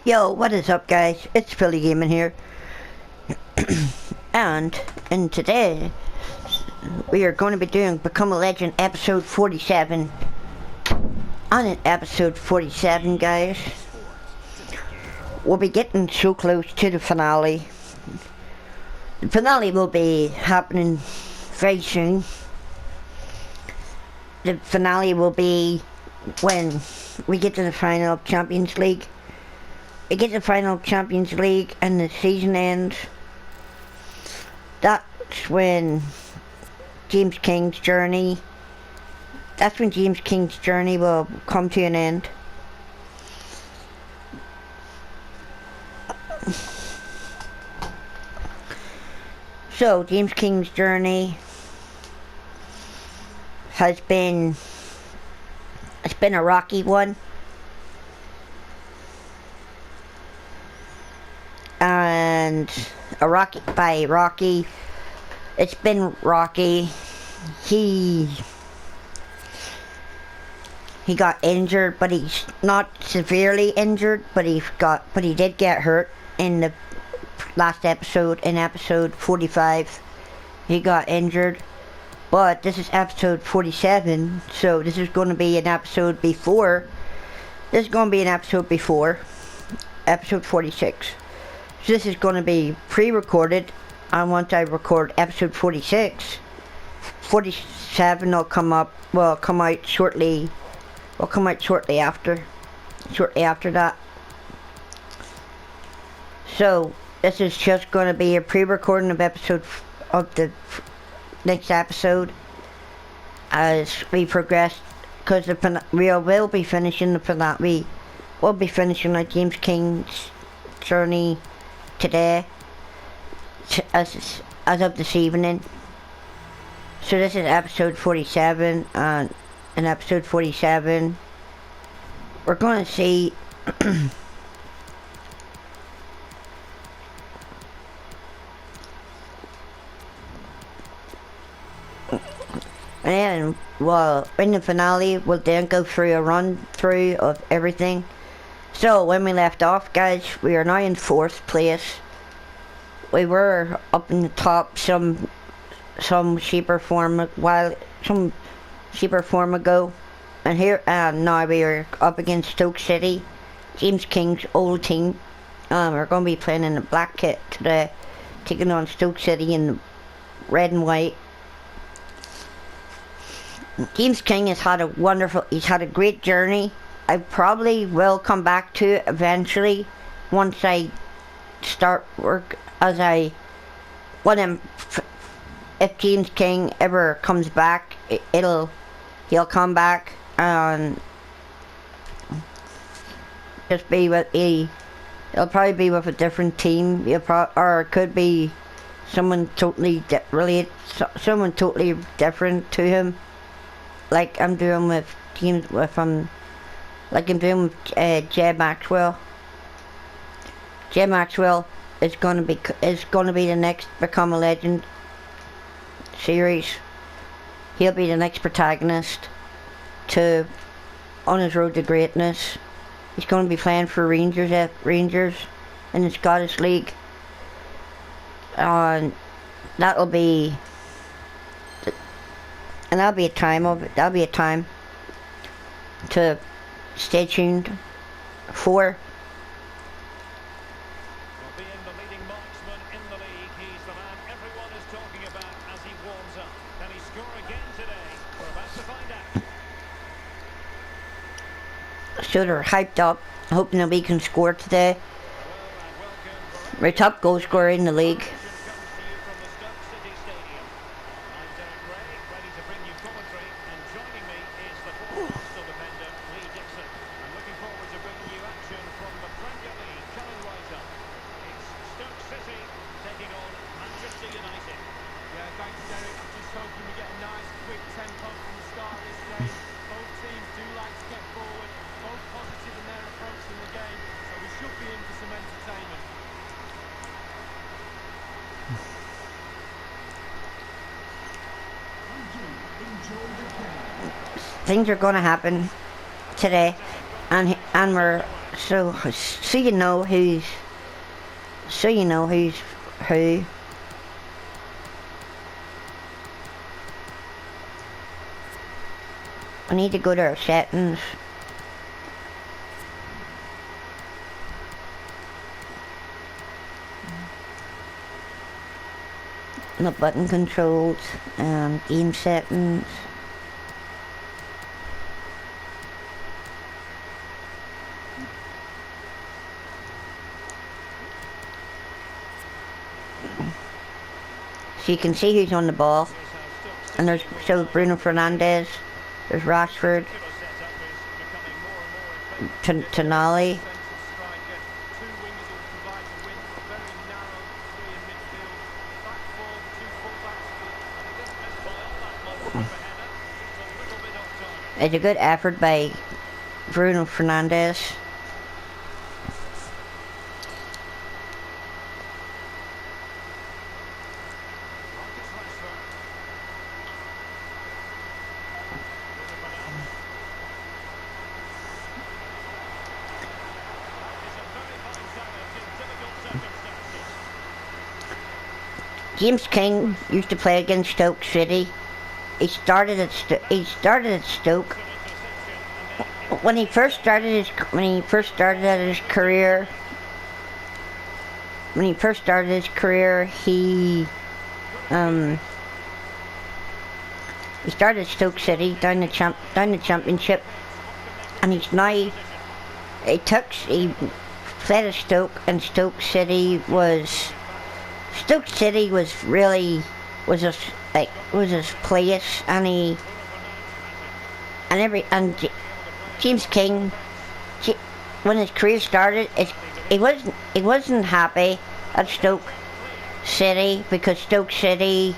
Yo, what is up guys? It's Philly Gaming here. and today we are going to be doing Become a Legend episode 47. On it, episode 47 guys, we'll be getting so close to the finale. The finale will be happening very soon. The finale will be when we get to the final of Champions League. We get to the final of Champions League and the season ends. That's when James King's journey will come to an end. So James King's journey has been a rocky one. And it's been rocky. He got injured, but he's not severely injured, but he did get hurt in the last episode. In episode 45 he got injured, but this is episode 47, so this is going to be an episode before episode 46. So this is going to be pre-recorded, and once I record episode 47 will come out shortly after that. So this is just going to be a pre-recording of the next episode as we progress, because we will be finishing the finale. We'll be finishing like James King's journey today, as of this evening. So this is episode 47, and in episode 47 we're going to see and well, in the finale we'll then go through a run through of everything. So when we left off guys, we are now in 4th place. We were up in the top some cheaper form ago, and now we are up against Stoke City, James King's old team. We're going to be playing in the black kit today, taking on Stoke City in red and white. James King has had a great journey. I probably will come back to it eventually once I start work, if James King ever comes back, he'll come back and just be he'll probably be with a different team. Or it could be someone totally different to him, like I'm doing with Jed Maxwell. Jed Maxwell is going to be the next Become a Legend series. He'll be the next protagonist on his road to greatness. He's going to be playing for Rangers in the Scottish League, and that'll be a time to stay tuned for. So they're hyped up, hoping that we can score today. We're top goal scorer in the league. Things are going to happen today, and we're So you know who's who. I need to go to our settings. The button controls, game settings. So you can see who's on the ball. And there's Bruno Fernandes, there's Rashford, Tonali. It's a good effort by Bruno Fernandes. James King used to play against Stoke City. He started at Stoke. When he first started his career, he started at Stoke City down the championship, and he played at Stoke, and Stoke City was his place, and James King, when his career started, he wasn't happy at Stoke City, because Stoke City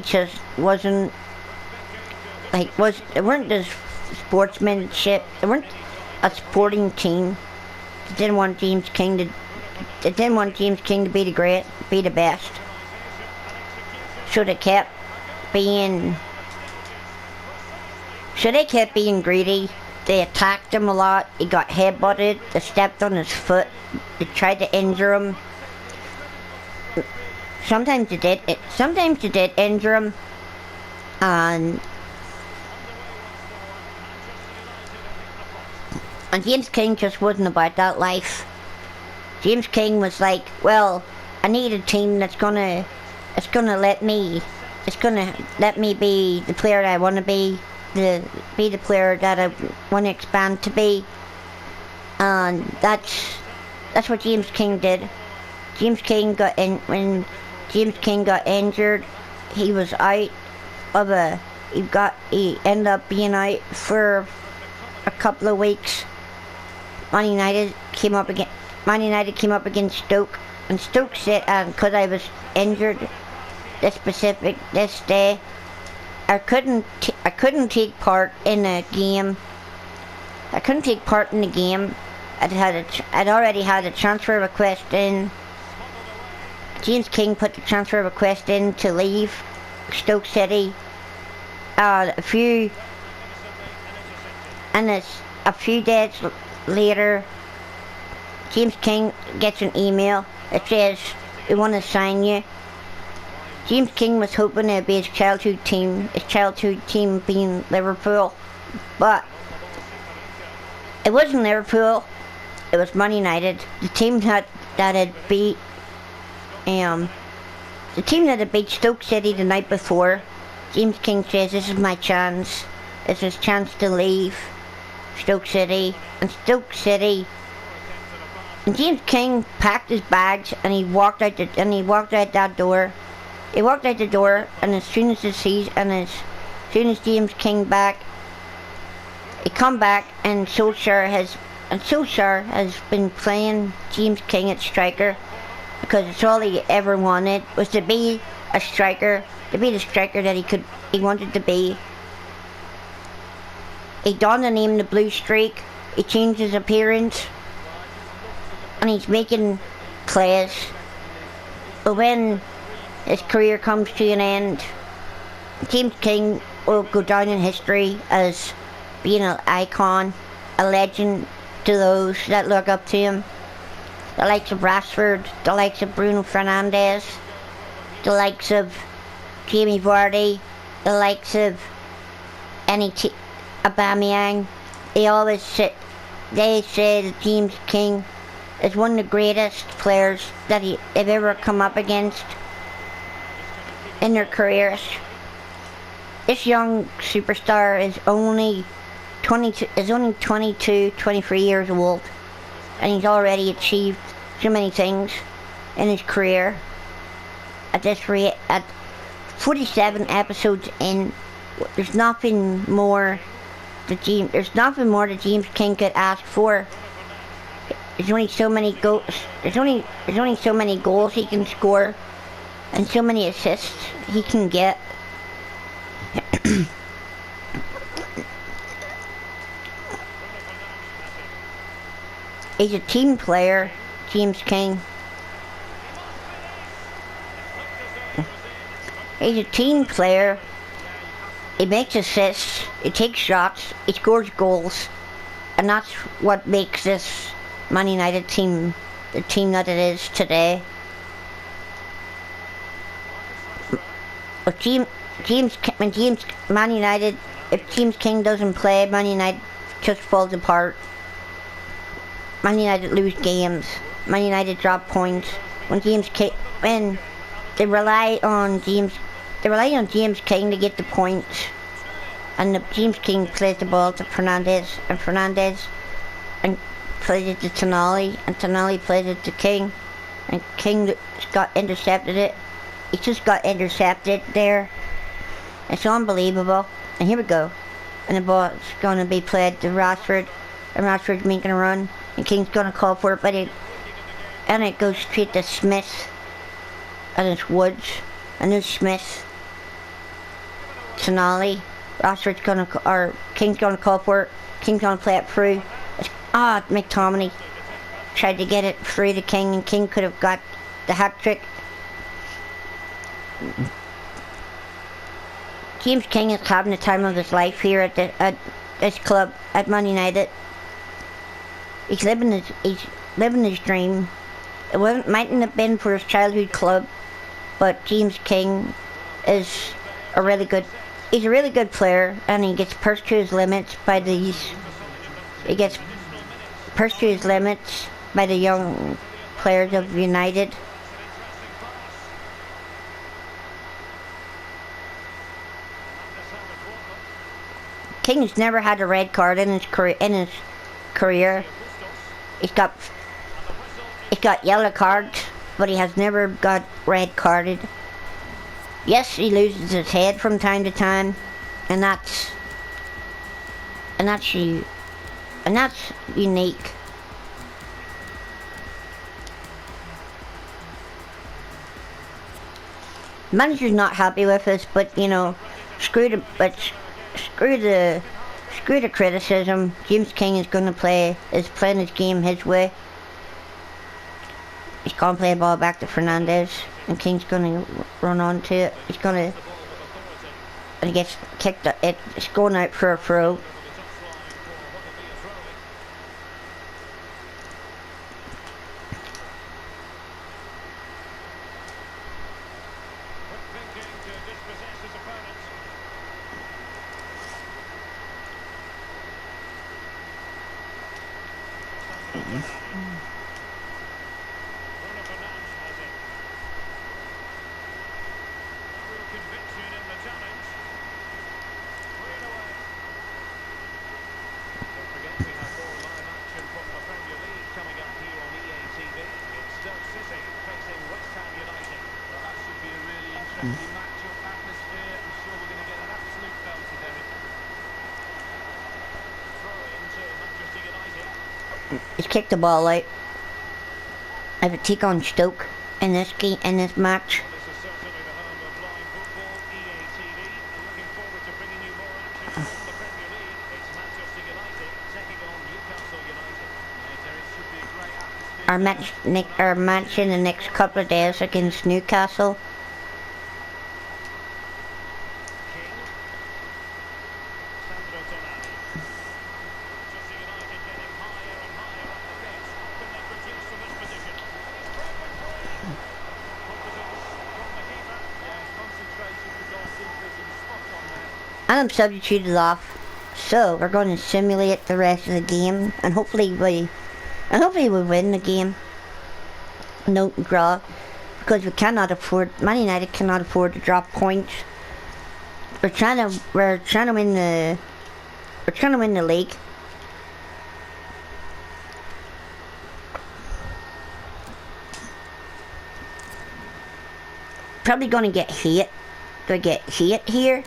just wasn't they weren't as sportsmanship. They weren't a sporting team. They didn't want James King to be the best. So they kept being greedy. They attacked him a lot. He got headbutted. They stepped on his foot. They tried to injure him. Sometimes they did injure him, and James King just wasn't about that life. James King was like, well, I need a team that's gonna let me be the player I want to be, the player that I want to expand to be, and that's what James King did. When James King got injured, he was out of he ended up being out for a couple of weeks. Man United came up against Stoke, and Stoke said, because I was injured this day, I couldn't take part in the game. I'd already had a transfer request in. James King put the transfer request in to leave Stoke City. A few days later, James King gets an email that says, "We want to sign you." James King was hoping it'd be his childhood team being Liverpool, but it wasn't Liverpool. It was Man United, the team that had beat Stoke City the night before. James King says, "This is my chance. It's his chance to leave Stoke City." And James King packed his bags and he walked out that door. He walked out the door, and as soon as James King he come back, and Solskjaer has been playing James King at striker, because it's all he ever wanted was to be a striker, the striker that he wanted to be. He donned the name the Blue Streak. He changed his appearance, and he's making plays. But when his career comes to an end, James King will go down in history as being an icon, a legend to those that look up to him. The likes of Rashford, the likes of Bruno Fernandes, the likes of Jamie Vardy, the likes of Aubameyang. They say that James King is one of the greatest players that they've ever come up against in their careers. This young superstar is only 22, 23 years old, and he's already achieved so many things in his career. At this rate, at 47 episodes in, there's nothing more that James King could ask for. There's only so many goals. There's only so many goals he can score, and so many assists he can get. He's a team player, James King. He's a team player. He makes assists, he takes shots, he scores goals, and that's what makes this Man United team the team that it is today. But if James King doesn't play, Man United just falls apart. Man United lose games. Man United drop points. When they rely on James King to get the points, and James King plays the ball to Fernandes, and plays it to Tonali, and Tonali plays it to King, and King got intercepted it. He just got intercepted there. It's unbelievable. And here we go. And the ball's going to be played to Rashford, and Rashford's making a run, and King's going to call for it, and it goes straight to Smith, and it's Woods, and there's Smith, Tonali, King's going to call for it, King's going to play it through. McTominay tried to get it through to King, and King could have got the hat-trick. James King is having the time of his life here at this club, at Man United. He's living his dream. It mightn't have been for his childhood club, but James King is he's a really good player, and he gets pushed to his limits by the young players of United. King's never had a red card in his career. He's got yellow cards, but he has never got red carded. Yes, he loses his head from time to time, and that's unique. Manager's not happy with us, but screw the criticism. James King is playing his game his way. He's going to play the ball back to Fernandes, and King's going to run onto it. And he gets kicked. It's going out for a throw. He's kicked the ball out. I have a take on Stoke in this match. Our match in the next couple of days against Newcastle. and I'm substituted off. So we're going to simulate the rest of the game, and hopefully we win the game. No draw, because Man United cannot afford to drop points. We're trying to win the league. Probably gonna get hit. Do I get hit here?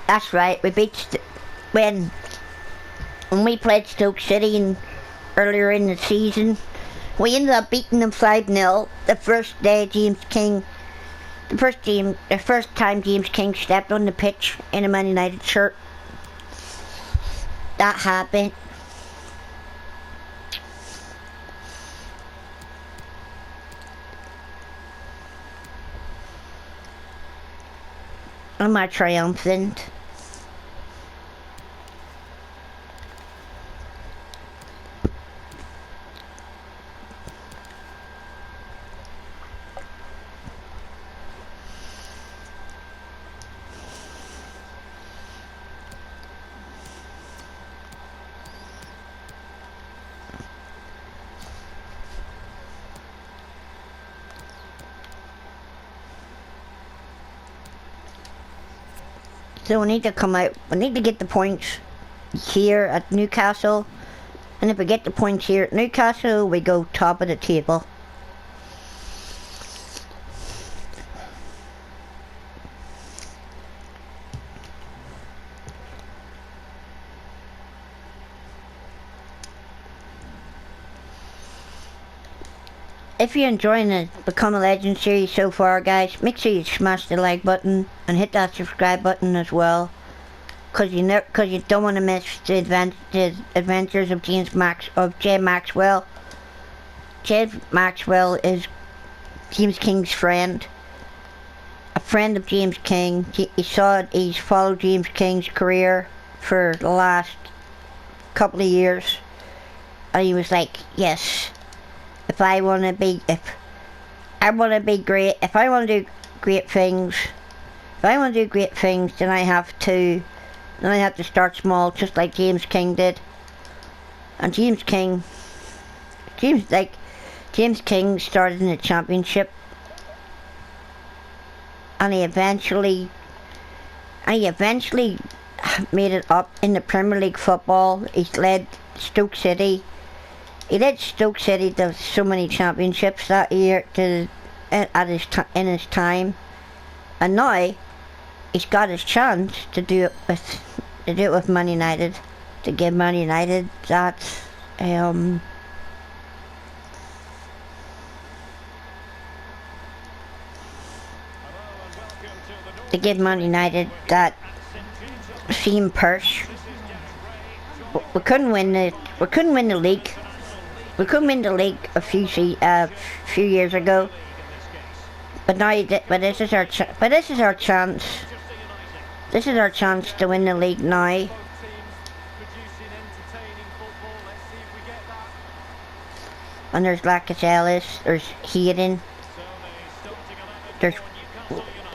That's right. We beat when we played Stoke City earlier in the season. We ended up beating them 5-0. The first time James King stepped on the pitch in a Man United shirt. That happened. Am I triumphant? So we need to come out. We need to get the points here at Newcastle, and if we get the points here at Newcastle, we go top of the table. If you're enjoying the Become a Legend series so far, guys, make sure you smash the like button and hit that subscribe button as well, cause you don't want to miss the adventures of Jay Maxwell. Jay Maxwell is James King's friend, a friend of James King. He's followed James King's career for the last couple of years, and he was like, yes. If I want to do great things, then I have to start small, just like James King did. And James King started in the Championship, and he eventually made it up in the Premier League football. He's led Stoke City. He led Stoke City to so many championships that year in his time, and now he's got his chance to do it with Man United, to give Man United that same purse. We couldn't win the league. We couldn't win the league a few years ago, but now this is our chance. This is our chance to win the league now. And there's Lacazette, there's Hayden, there's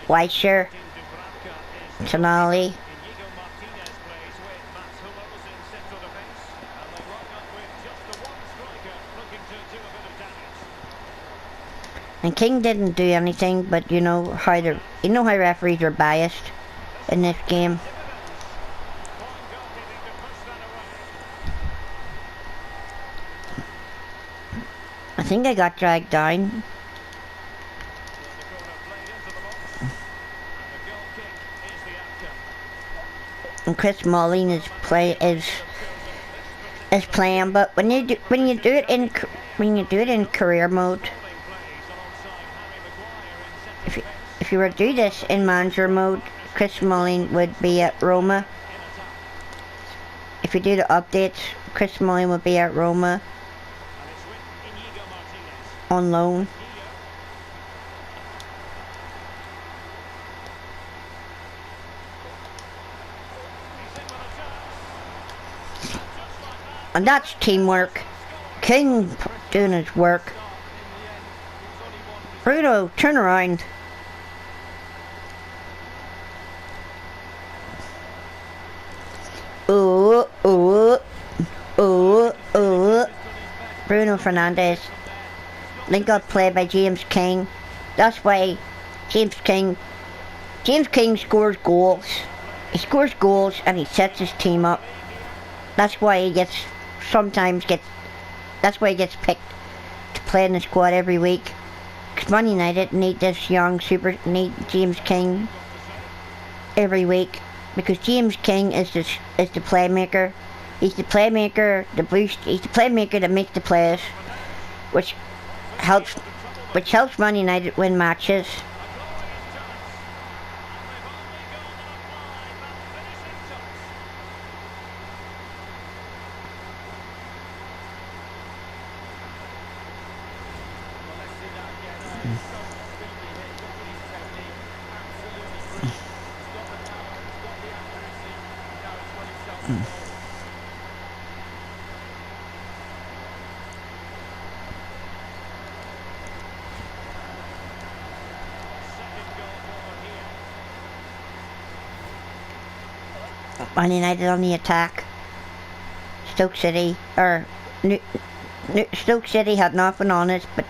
Weischer, Tonali. And King didn't do anything, but you know how referees are biased in this game. I think I got dragged down. And Chris Smalling is playing, but when you do it in career mode. If you were to do this in manager mode, Chris Smalling would be at Roma. If you do the updates, Chris Smalling would be at Roma on loan. And that's teamwork. King doing his work. Bruno, turn around. Ooh, ooh, ooh, ooh. Bruno Fernandes. Link up play by James King. That's why James King scores goals. He scores goals and he sets his team up. That's why he gets that's why he gets picked to play in the squad every week. Because Man United need this need James King every week. Because James King is the playmaker. He's the playmaker, he's the playmaker that makes the plays, which helps Man United win matches. Man United on the attack. Stoke City had nothing on it, but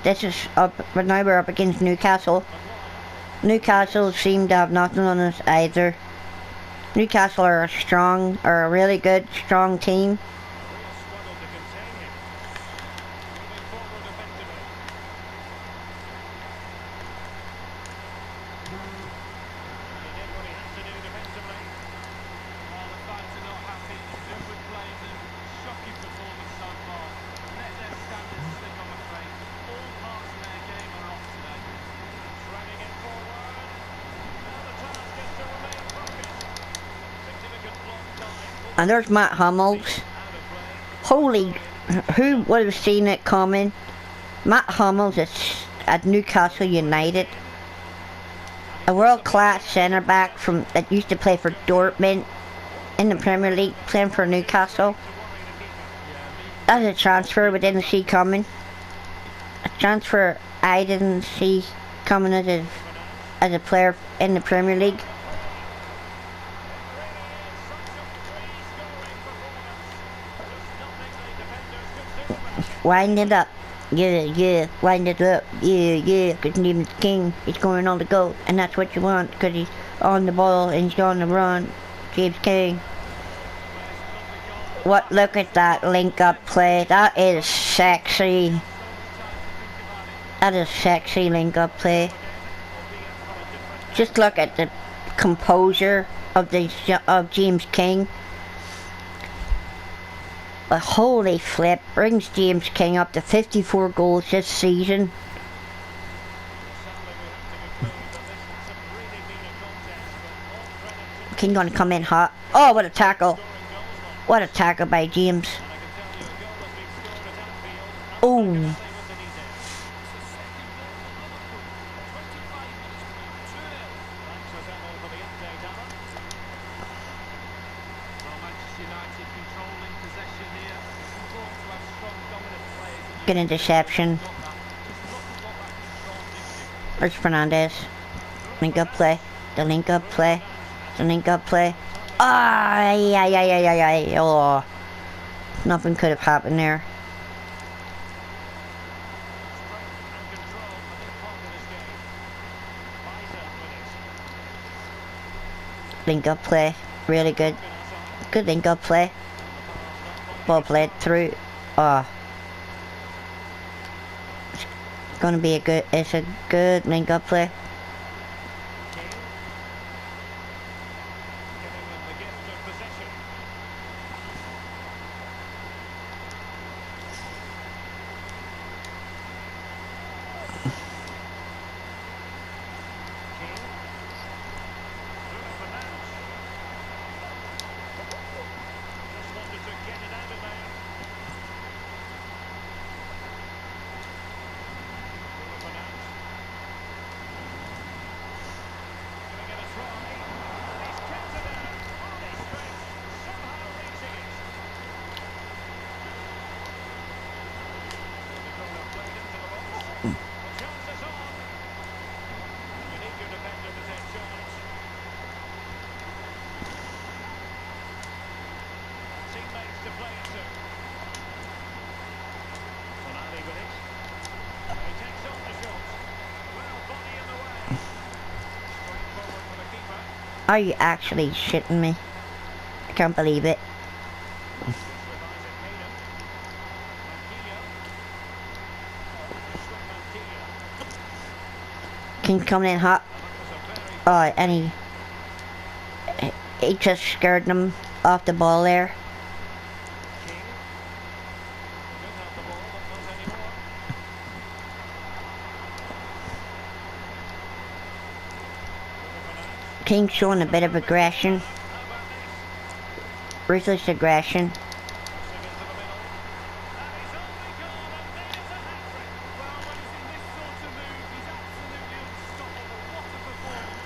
but now we're up against Newcastle. Newcastle seem to have nothing on us either. Newcastle are a really good, strong team. And there's Matt Hummels. Holy, who would have seen it coming? Matt Hummels is at Newcastle United. A world-class centre-back that used to play for Dortmund in the Premier League, playing for Newcastle. That's a transfer we didn't see coming. A transfer I didn't see coming as a player in the Premier League. Wind it up. Yeah, wind it up. Yeah, because James King is going on the go, and that's what you want, because he's on the ball and he's on the run. James King. Look at that link up play. That is sexy. That is sexy link up play. Just look at the composure of James King. But holy flip, brings James King up to 54 goals this season. King gonna come in hot. Oh, what a tackle. What a tackle by James. Oh. Good interception. There's Fernandes. Link up play. The link up play. The link up play. Oh, nothing could have happened there. Link up play. Really good. Good link up play. Ball played through. Oh. It's a good link up play. Chances on. You need your defender to take charge. Teammates to play it to. Sonali with it. He takes on the shot. Well, body in the way. Straight forward for the keeper. Are you actually shitting me? I can't believe it. With Isaac Hayden. Manquillo. This one Manquillo. King coming in hot. And that was a very And he just scared them off the ball there. King. Could have the ball, but not anymore. King showing a bit of aggression, How about this? ruthless aggression. Crossing into the middle. And he's only gone, and there's a hat-trick. Well, when he's in this sort of mood, he's absolutely unstoppable. What a performance.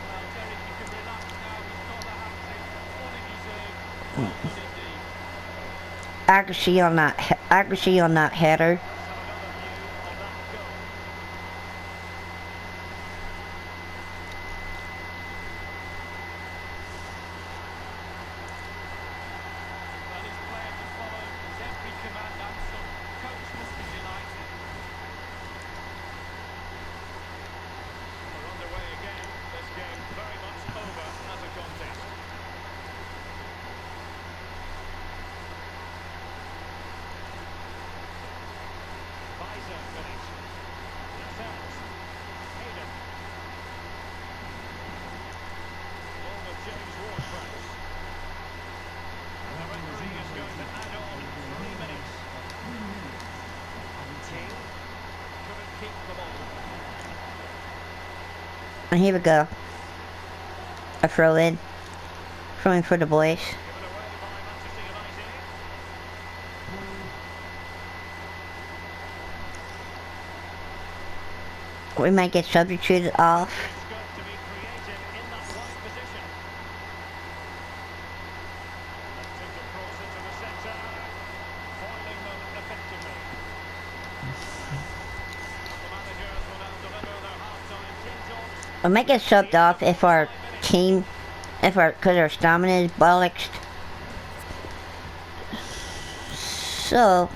Well, Derek, you can relax now. He's got the hat-trick. Fully deserved. Well done indeed. Accuracy on that header. Let's have another view of that goal. Well, his players have followed his every command answer. Coach must be delighted. We're underway again. This game very much over as a contest. Weiser with it. Lascelles. Hayden. Ball with James Ward-Prowse. And the referee is going to add on 3 minutes. King couldn't keep the ball. And here we go. A throw in. Throwing for the boys. Given away by Manchester United. We might get substituted off. It's got to be creative in that wide position. Lets it across into the centre, foiling them effectively. The managers will now deliver their half-time team talks. We might get subbed off if our team, because our stamina is bollocks. So,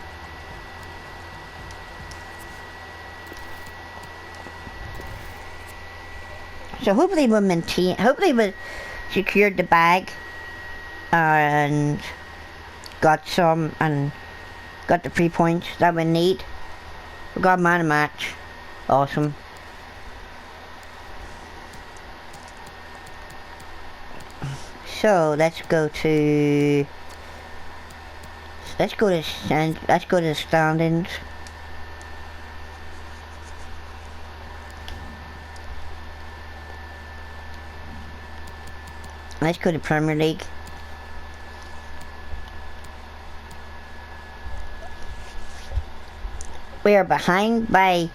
hopefully we'll secured the bag and got the 3 points that we need. We got man of match. Awesome. So let's go to the standings. Let's go to Premier League. We're behind by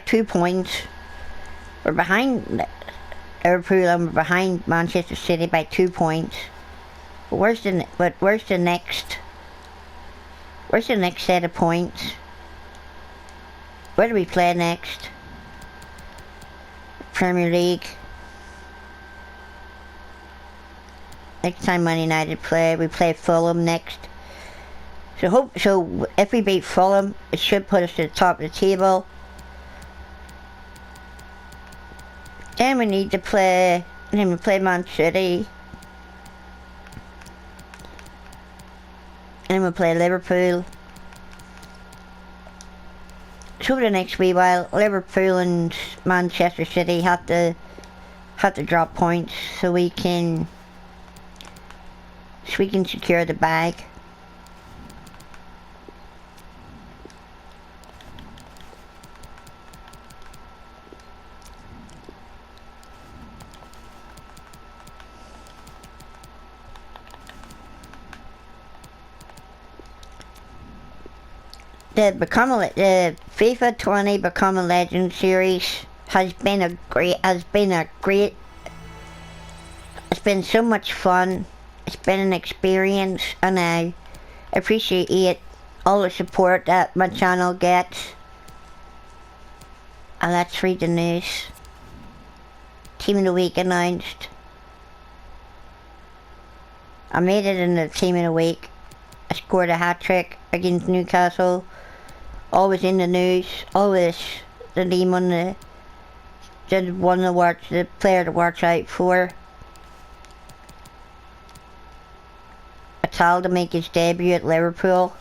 2 points. We're behind Liverpool and we're behind Manchester City by 2 points. But where's the next set of points? Where do we play next? Premier League. Next time Man United play, we play Fulham next. So if we beat Fulham, it should put us to the top of the table. Then we need to play. Then we play Man City. And then we play Liverpool. So for the next wee while, Liverpool and Manchester City have to drop points so we can secure the bag. The FIFA 20 Become a Legend series has been a great, it's been so much fun. It's been an experience, and I appreciate all the support that my channel gets. And let's read the news. Team of the week announced. I made it in the team of the week. I scored a hat-trick against Newcastle. Always in the news. Always the name on the the player to watch out for. A child to make his debut at Liverpool.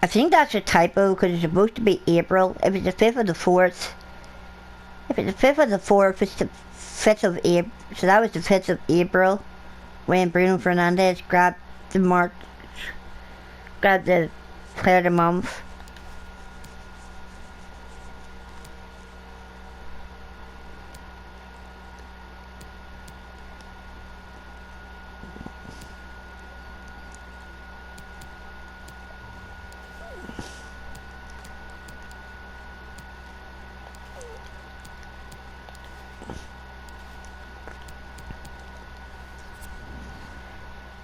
I think that's a typo because it's supposed to be April. If it's the 5th of the 4th. If it's the 5th of the 4th, it's the 5th of April. So that was the 5th of April when Bruno Fernandes grabbed the player of the month.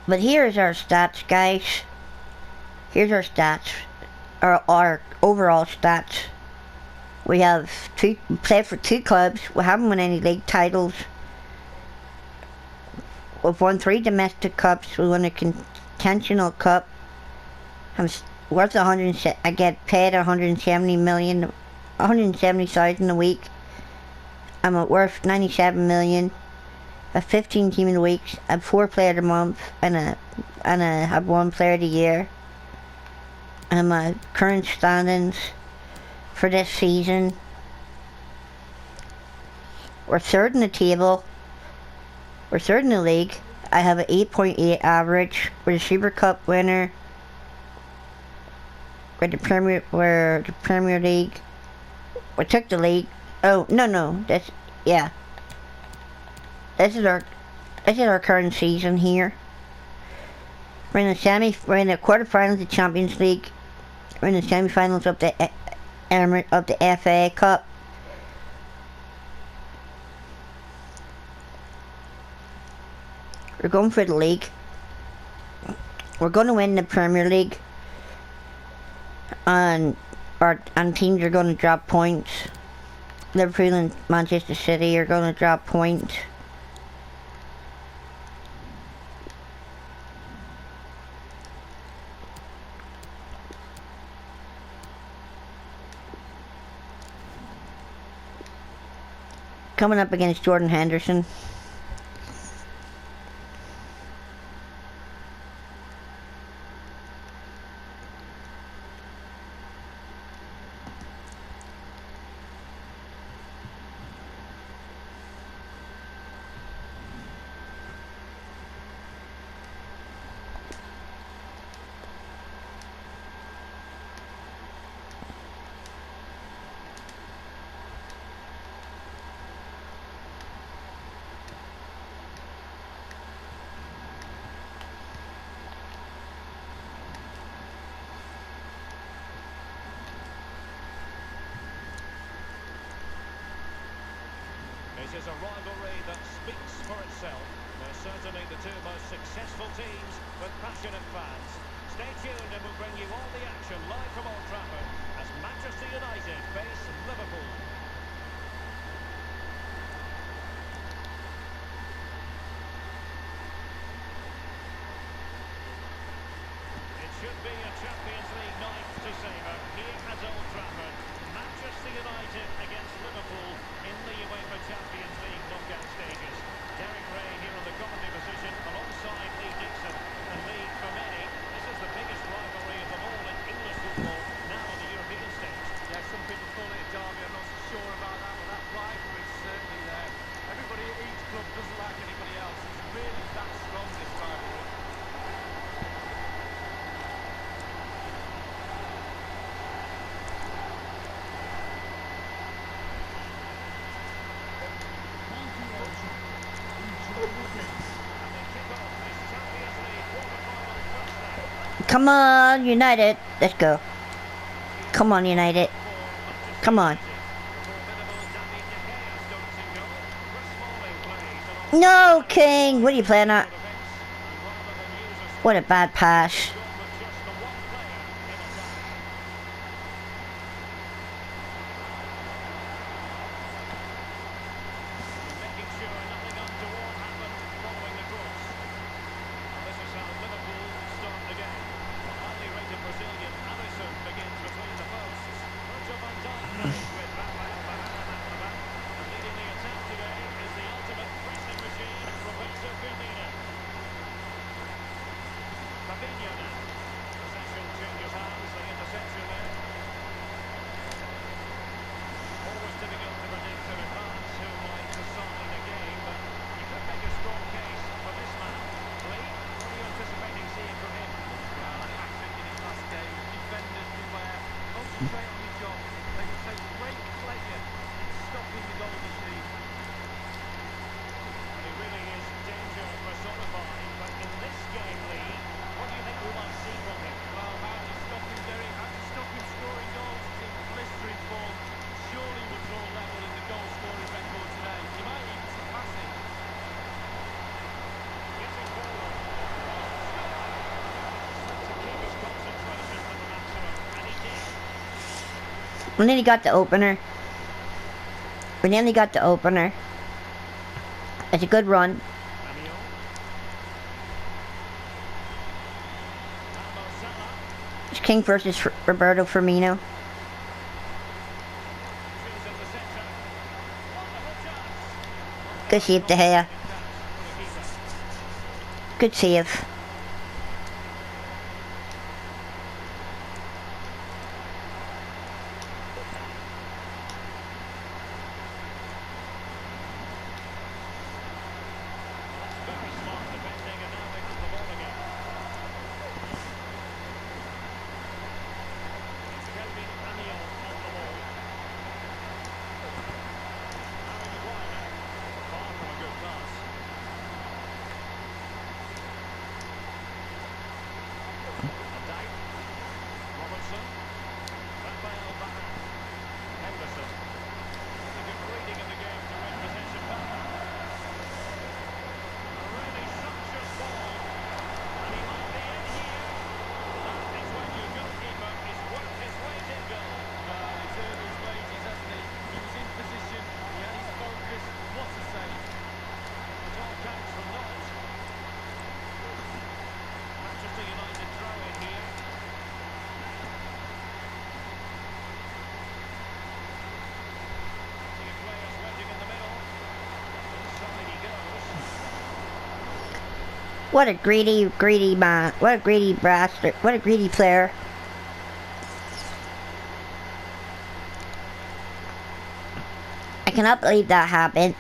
But here's our stats, guys. Here's our stats. Our overall stats. We played for 2 clubs. We haven't won any league titles. We've won 3 domestic cups. We won a contentional cup. I'm worth I get paid 170,000 a week. I'm worth 97 million. A 15 team of the week, a 4 player of the month, and I have 1 player of the year. And my current standings for this season, we're 3rd in the table. We're 3rd in the league. I have an 8.8 average. We're the Super Cup winner. We're the Premier League. We took the league. Oh no, yeah. This is our current season here. We're in the quarterfinals of the Champions League. We're in the semi-finals of the FA Cup. We're going for the league. We're going to win the Premier League, and teams are going to drop points. Liverpool and Manchester City are going to drop points. Coming up against Jordan Henderson. It is a rivalry that speaks for itself. They're certainly the 2 most successful teams with passionate fans. Stay tuned and we'll bring you all the action live from Old Trafford as Manchester United face Liverpool. It should be a Champions League night United against Liverpool in the UEFA Champions League knockout stages. Derek Ray here on the commentary position alongside Lee Dixon. And Lee, for many, this is the biggest rivalry of them all in English football, now on the European stage. Yeah, some people call it a derby. I'm not so sure about that, but that rivalry is certainly there. Everybody at each club doesn't like anybody else. It's really that strong, this rivalry. Come on, United. Let's go. Come on, United. Come on. No, King. What are you playing at? What a bad pass. We nearly got the opener. We nearly got the opener. It's a good run. It's King versus Roberto Firmino. Good save, De Gea. Good save. What a greedy man. What a greedy bastard. What a greedy player. I cannot believe that happened.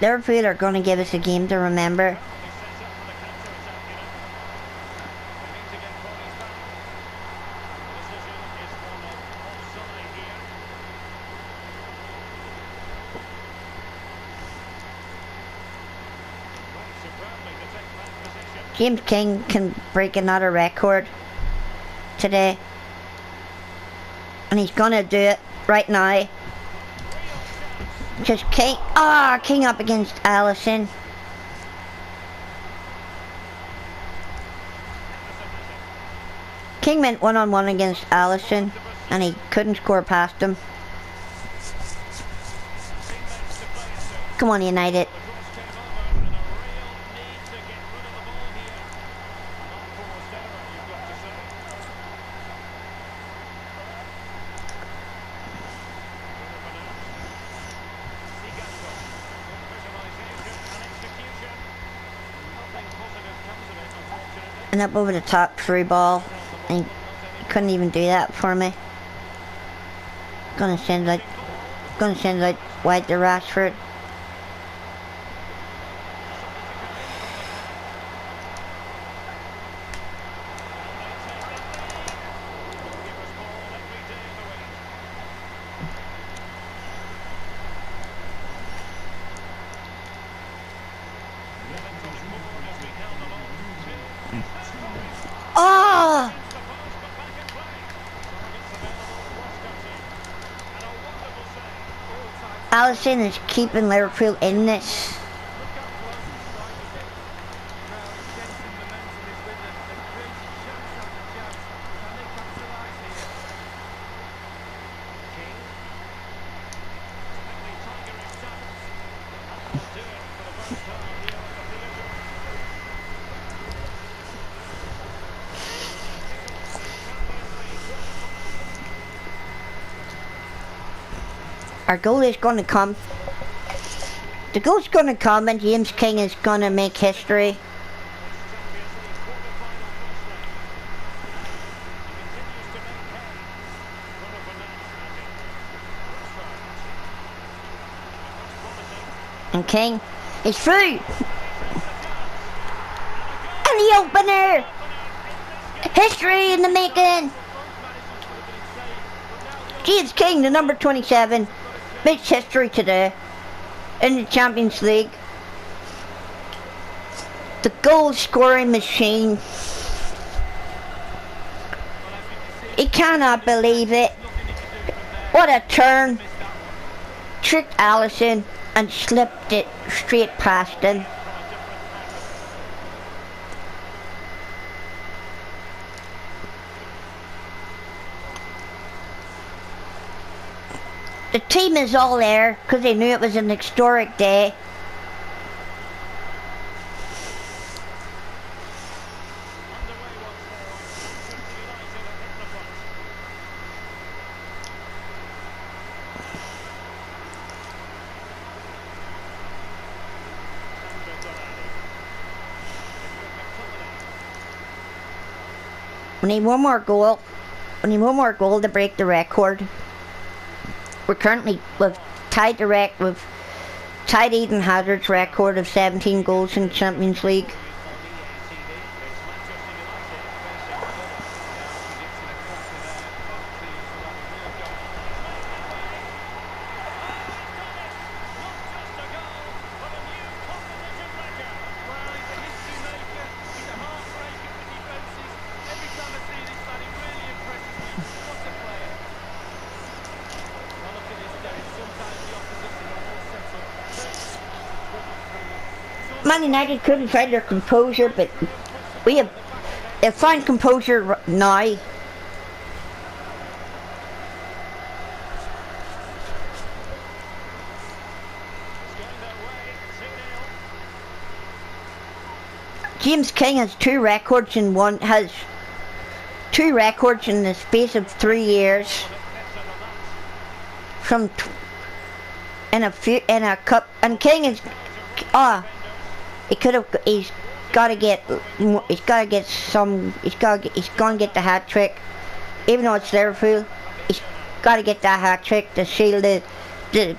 Liverpool are going to give us a game to remember. James King can break another record today, and he's gonna do it right now. Just King, King up against Allison. King went one-on-one against Allison, and he couldn't score past him. Come on, United. And up over the top through ball, and he couldn't even do that for me. Gonna send out wide to Rashford. Oh! Allison is keeping Liverpool in this. Our goal is going to come. The goal's going to come, and James King is going to make history. And King is through. And the opener. History in the making. James King, the number 27, makes history today in the Champions League. The goal scoring machine. He cannot believe it. What a turn. Tricked Allison and slipped it straight past him. The team is all there because they knew it was an historic day. We need one more goal. We need one more goal to break the record. We're currently tied Eden Hazard's record of 17 goals in Champions League. Man United couldn't find their composure, but we have found composure now. James King has two records in the space of 3 years. In a cup, and King is he's gonna get the hat trick, even though it's Liverpool. He's gotta get that hat trick to seal the deal.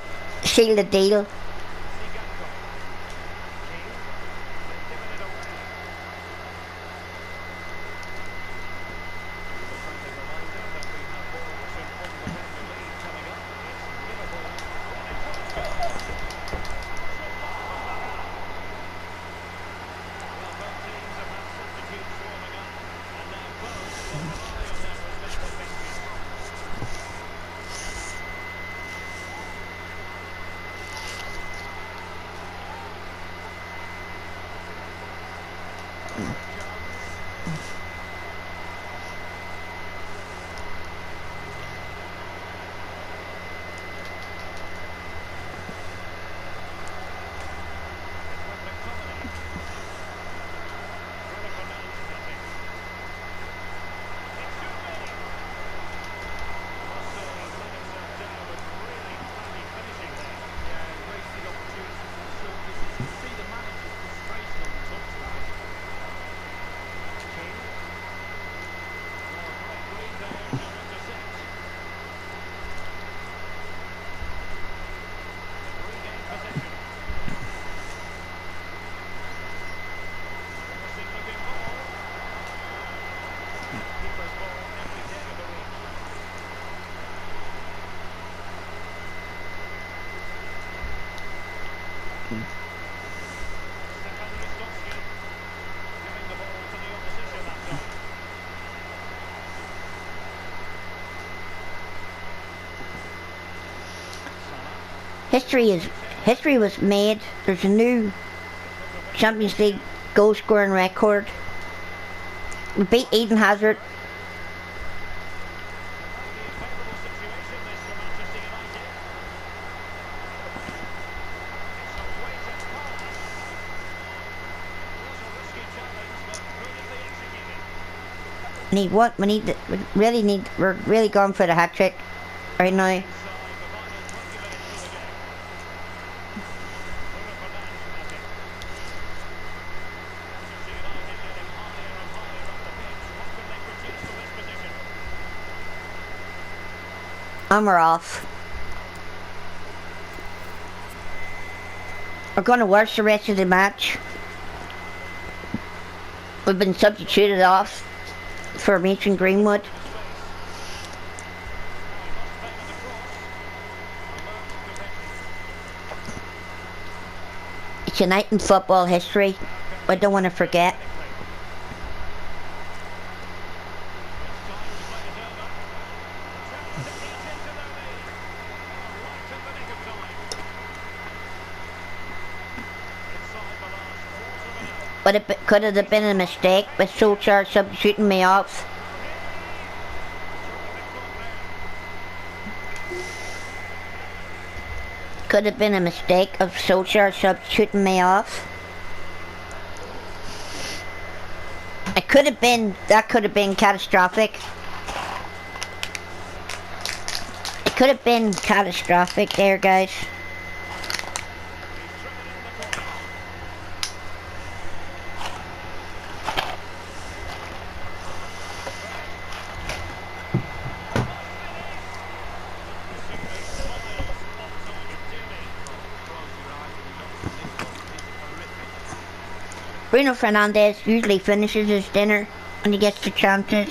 History was made. There's a new Champions League goal scoring record. We beat Eden Hazard. Need what? We we're really going for the hat trick right now. And we're off. We're going to watch the rest of the match. We've been substituted off for Mason Greenwood. It's a night in football history I don't want to forget. But it could have been a mistake with Solskjaer substituting me off. Could have been a mistake of Solskjaer substituting me off. That could have been catastrophic. It could have been catastrophic there, guys. Bruno Fernandes usually finishes his dinner when he gets the chances.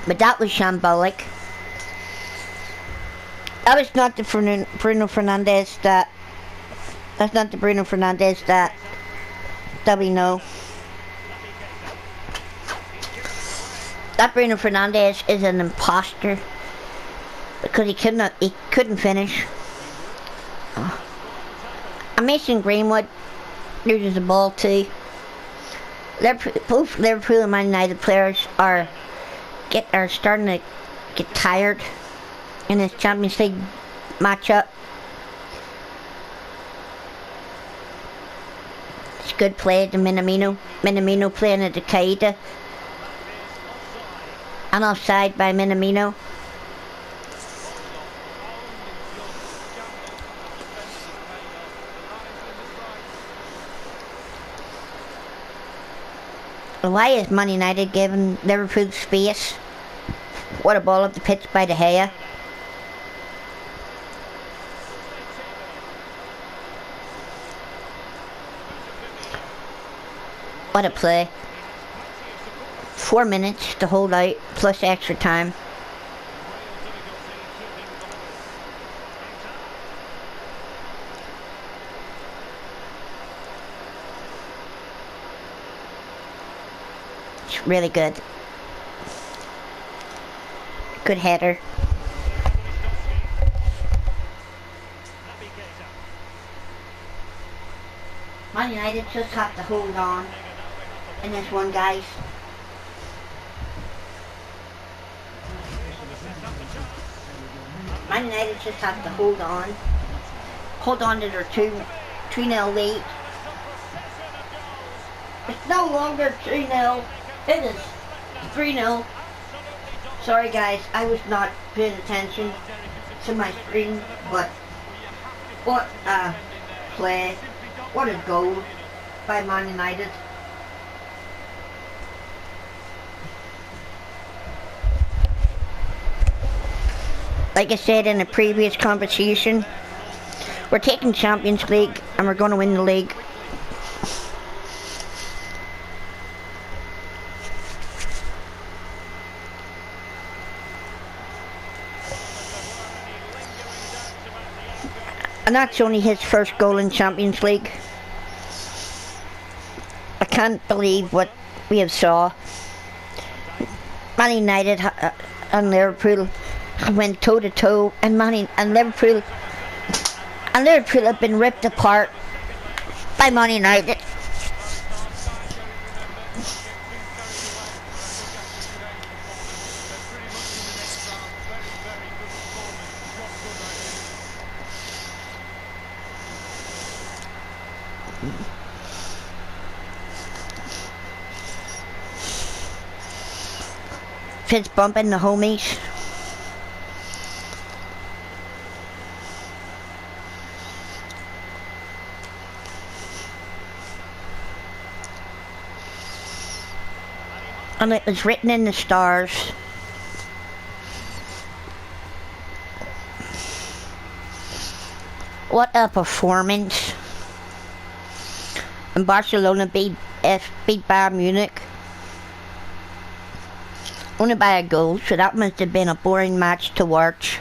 But that was shambolic. That was not the Bruno Fernandes that... That's not the Bruno Fernandes that we know. That Bruno Fernandes is an imposter because he couldn't finish. And Mason Greenwood loses the ball too. Both Liverpool and Man United players are starting to get tired in this Champions League matchup. It's good play to Minamino. Minamino playing at the Qaeda. And offside by Minamino. Why is Man United giving Liverpool space? What a ball up the pitch by De Gea. What a play. 4 minutes to hold out plus extra time. It's really good. Good header. Man United just have to hold on in this one, guys. Man United just have to hold on. Hold on to their 2-0 lead. It's no longer 2-0. It is 3-0. Sorry guys, I was not paying attention to my screen, but what a play. What a goal by Man United. Like I said in a previous conversation, we're taking Champions League and we're going to win the league. And that's only his first goal in Champions League. I can't believe what we have saw. Man United and Liverpool went toe to toe, and Liverpool have been ripped apart by Man United. Fist bumping the homies. And it was written in the stars. What a performance. And Barcelona beat Bayern Munich. Only by a goal, so that must have been a boring match to watch.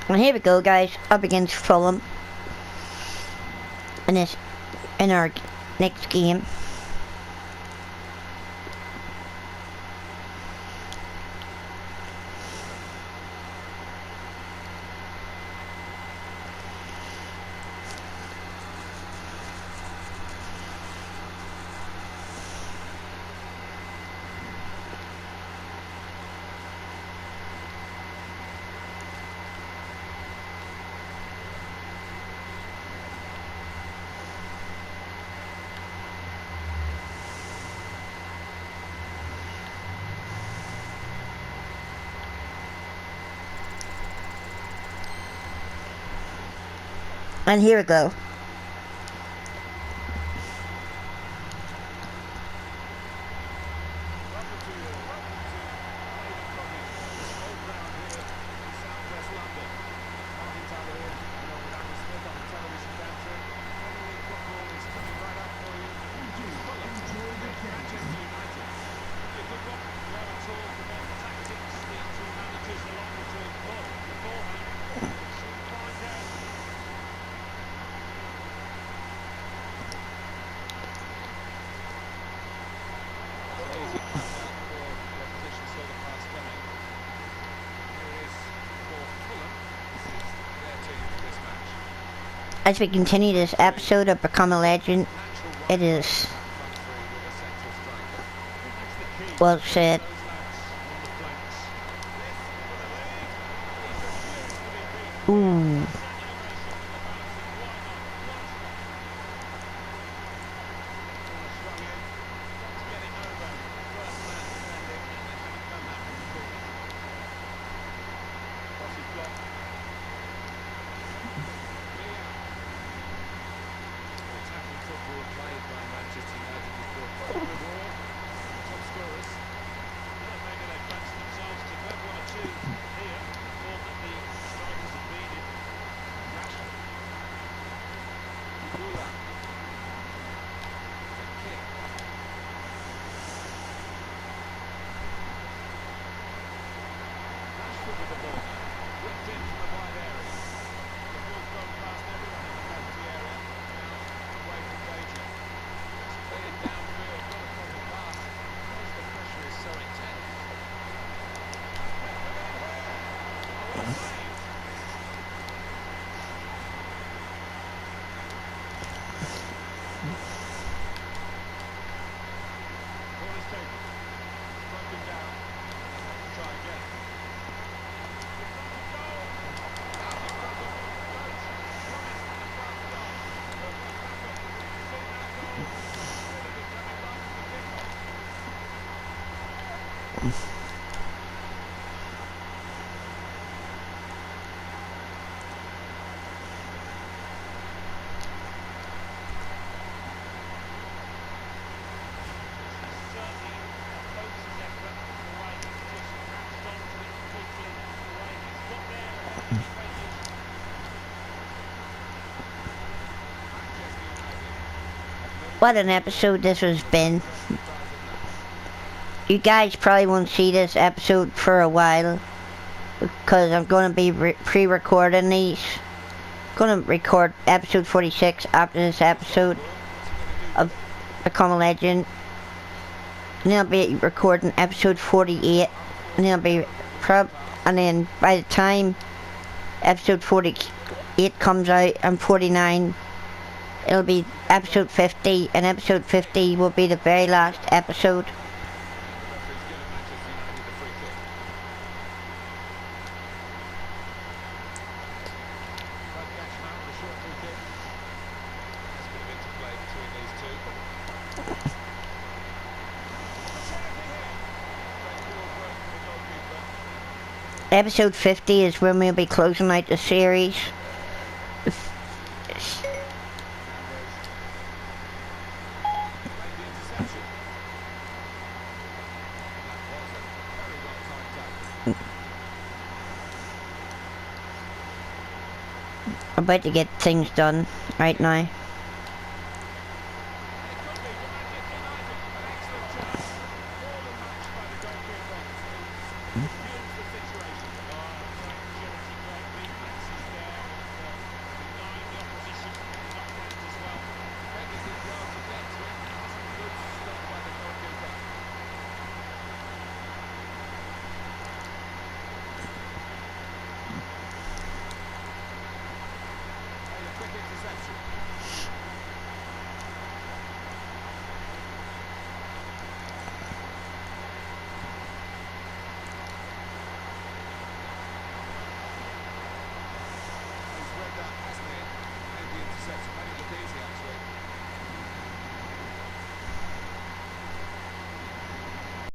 And here we go, guys, up against Fulham in our next game. And here we go. As we continue this episode of Become a Legend, it is well said. Ooh. Ball is taken. Broken down. Try again. What an episode this has been. You guys probably won't see this episode for a while because I'm going to be pre-recording these. I'm going to record episode 46 after this episode of Become a Legend. And then I'll be recording episode 48. And then I'll be and then by the time episode 48 comes out and 49, it'll be episode 50, and episode 50 will be the very last episode. Episode 50 is when we'll be closing out the series. I'm about to get things done right now. An excellent chance. More than matched by the goalkeeper.